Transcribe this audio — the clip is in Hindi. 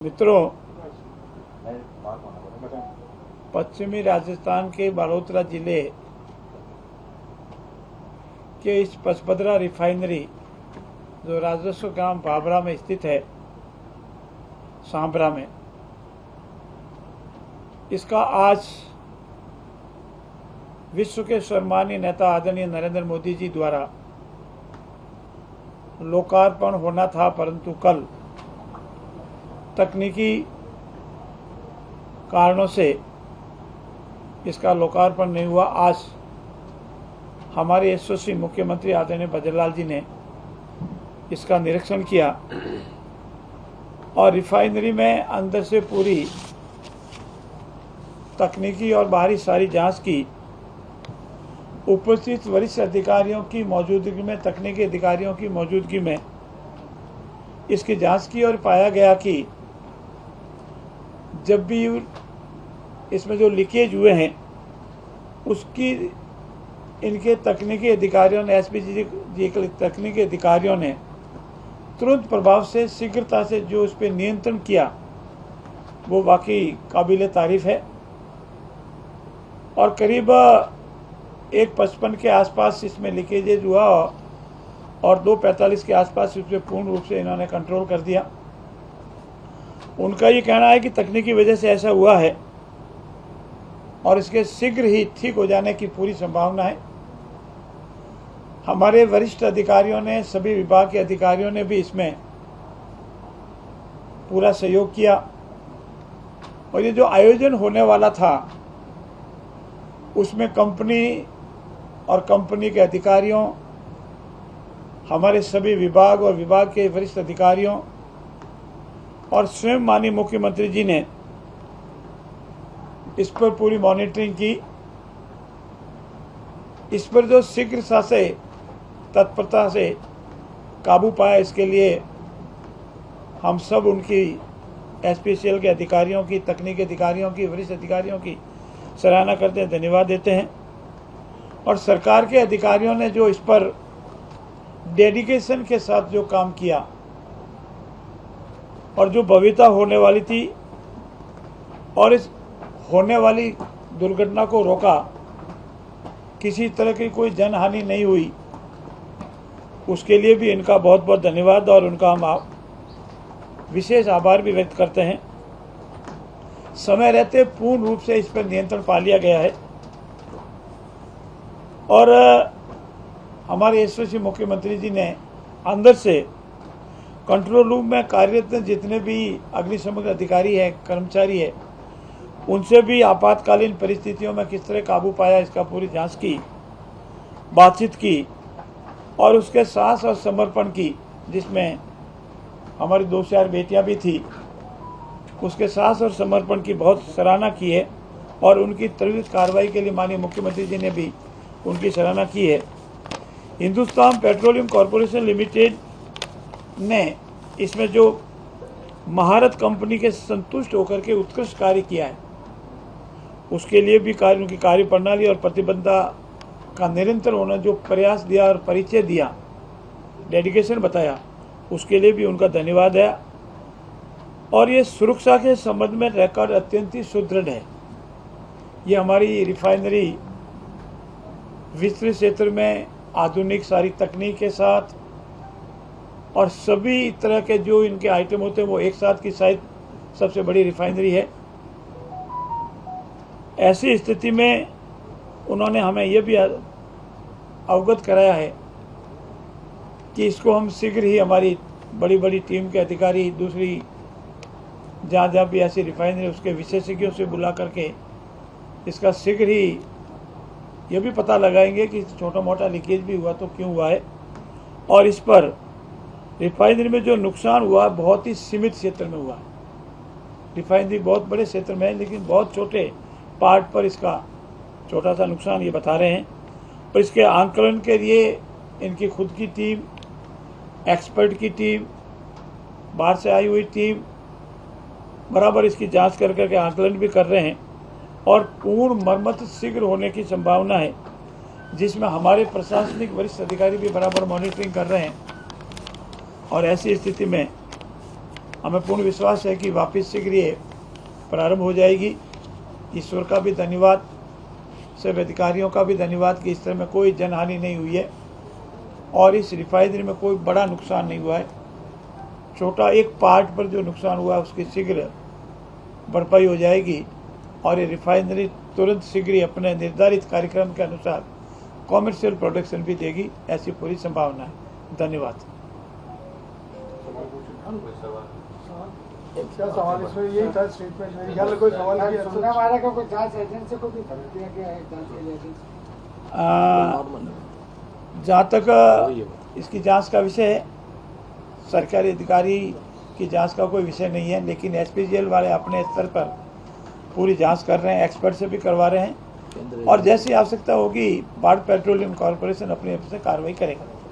मित्रों, पश्चिमी राजस्थान के बालोतरा जिले के इस पचपदरा रिफाइनरी जो राजस्व ग्राम बाबरा में स्थित है, सांभरा में, इसका आज विश्व के सम्मानीय नेता आदरणीय नरेंद्र मोदी जी द्वारा लोकार्पण होना था, परंतु कल तकनीकी कारणों से इसका लोकार्पण नहीं हुआ। आज हमारे यशस्वी मुख्यमंत्री आदरणीय बद्रीलाल जी ने इसका निरीक्षण किया और रिफाइनरी में अंदर से पूरी तकनीकी और बाहरी सारी जांच की। उपस्थित वरिष्ठ अधिकारियों की मौजूदगी में, तकनीकी अधिकारियों की मौजूदगी में इसकी जांच की और पाया गया कि जब भी इसमें जो लीकेज हुए हैं उसकी इनके तकनीकी अधिकारियों ने, एसपीजी जी के तकनीकी अधिकारियों ने तुरंत प्रभाव से, शीघ्रता से जो उस पर नियंत्रण किया, वो वाकई काबिल तारीफ है। और करीब 1:55 के आसपास इसमें लीकेजेज हुआ और 2:45 के आसपास इसमें पूर्ण रूप से इन्होंने कंट्रोल कर दिया। उनका ये कहना है कि तकनीकी वजह से ऐसा हुआ है और इसके शीघ्र ही ठीक हो जाने की पूरी संभावना है। हमारे वरिष्ठ अधिकारियों ने, सभी विभाग के अधिकारियों ने भी इसमें पूरा सहयोग किया और ये जो आयोजन होने वाला था उसमें कंपनी और कंपनी के अधिकारियों, हमारे सभी विभाग और विभाग के वरिष्ठ अधिकारियों और स्वयं माननीय मुख्यमंत्री जी ने इस पर पूरी मॉनिटरिंग की। इस पर जो शीघ्रता से, तत्परता से काबू पाया, इसके लिए हम सब उनकी एसपीसीएल के अधिकारियों की, तकनीकी अधिकारियों की, वरिष्ठ अधिकारियों की सराहना करते हैं, धन्यवाद देते हैं। और सरकार के अधिकारियों ने जो इस पर डेडिकेशन के साथ जो काम किया और जो भव्यता होने वाली थी और इस होने वाली दुर्घटना को रोका, किसी तरह की कोई जनहानि नहीं हुई, उसके लिए भी इनका बहुत बहुत धन्यवाद और उनका हम विशेष आभार भी व्यक्त करते हैं। समय रहते पूर्ण रूप से इस पर नियंत्रण पा लिया गया है और हमारे यशस्वी मुख्यमंत्री जी ने अंदर से कंट्रोल रूम में कार्यरत जितने भी अग्निशमन अधिकारी है, कर्मचारी है, उनसे भी आपातकालीन परिस्थितियों में किस तरह काबू पाया, इसका पूरी जांच की, बातचीत की और उसके साहस और समर्पण की, जिसमें हमारी 2 4 बेटियां भी थी, उसके साहस और समर्पण की बहुत सराहना की है और उनकी त्वरित कार्रवाई के लिए माननीय मुख्यमंत्री जी ने भी उनकी सराहना की है। हिंदुस्तान पेट्रोलियम कॉरपोरेशन लिमिटेड ने इसमें जो महारत कंपनी के संतुष्ट होकर के उत्कृष्ट कार्य किया है, उसके लिए भी उनकी कार्य प्रणाली और प्रतिबद्धता का निरंतर होना, जो प्रयास दिया और परिचय दिया, डेडिकेशन बताया, उसके लिए भी उनका धन्यवाद है। और ये सुरक्षा के संबंध में रिकॉर्ड अत्यंत ही सुदृढ़ है। ये हमारी रिफाइनरी विस्तृत क्षेत्र में आधुनिक सारी तकनीक के साथ और सभी तरह के जो इनके आइटम होते हैं वो एक साथ की शायद सबसे बड़ी रिफाइनरी है। ऐसी स्थिति में उन्होंने हमें यह भी अवगत कराया है कि इसको हम शीघ्र ही, हमारी बड़ी बड़ी टीम के अधिकारी, दूसरी जहाँ भी ऐसी रिफाइनरी, उसके विशेषज्ञों से बुला करके इसका शीघ्र ही यह भी पता लगाएंगे कि छोटा मोटा लीकेज भी हुआ तो क्यों हुआ है। और इस पर रिफाइनरी में जो नुकसान हुआ बहुत ही सीमित क्षेत्र में हुआ। रिफाइनरी बहुत बड़े क्षेत्र में है, लेकिन बहुत छोटे पार्ट पर इसका छोटा सा नुकसान ये बता रहे हैं। और इसके आंकलन के लिए इनकी खुद की टीम, एक्सपर्ट की टीम, बाहर से आई हुई टीम बराबर इसकी जांच कर करके आंकलन भी कर रहे हैं और पूर्ण मरम्मत शीघ्र होने की संभावना है, जिसमें हमारे प्रशासनिक वरिष्ठ अधिकारी भी बराबर मॉनिटरिंग कर रहे हैं। और ऐसी स्थिति में हमें पूर्ण विश्वास है कि वापस शीघ्र ये प्रारंभ हो जाएगी। ईश्वर का भी धन्यवाद, सभी अधिकारियों का भी धन्यवाद कि इस तरह में कोई जनहानि नहीं हुई है और इस रिफाइनरी में कोई बड़ा नुकसान नहीं हुआ है। छोटा एक पार्ट पर जो नुकसान हुआ है उसकी शीघ्र भरपाई हो जाएगी और ये रिफाइनरी तुरंत शीघ्र ही अपने निर्धारित कार्यक्रम के अनुसार कॉमर्शियल प्रोडक्शन भी देगी, ऐसी पूरी संभावना है। धन्यवाद। क्या सवाल इसमें यही था स्टेटमेंट में, ख्याल कोई सवाल किया हमारा का कोई जांच एजेंसी को भी भर दिया गया है, जांच एजेंसी जहाँ तक इसकी जांच का विषय है, सरकारी अधिकारी की जांच का कोई विषय नहीं है, लेकिन एसपीजीएल वाले अपने स्तर पर पूरी जांच कर रहे हैं, एक्सपर्ट से भी करवा रहे हैं और जैसी आवश्यकता होगी भारत पेट्रोलियम कॉर्पोरेशन अपनी ओर से कार्रवाई करेगा।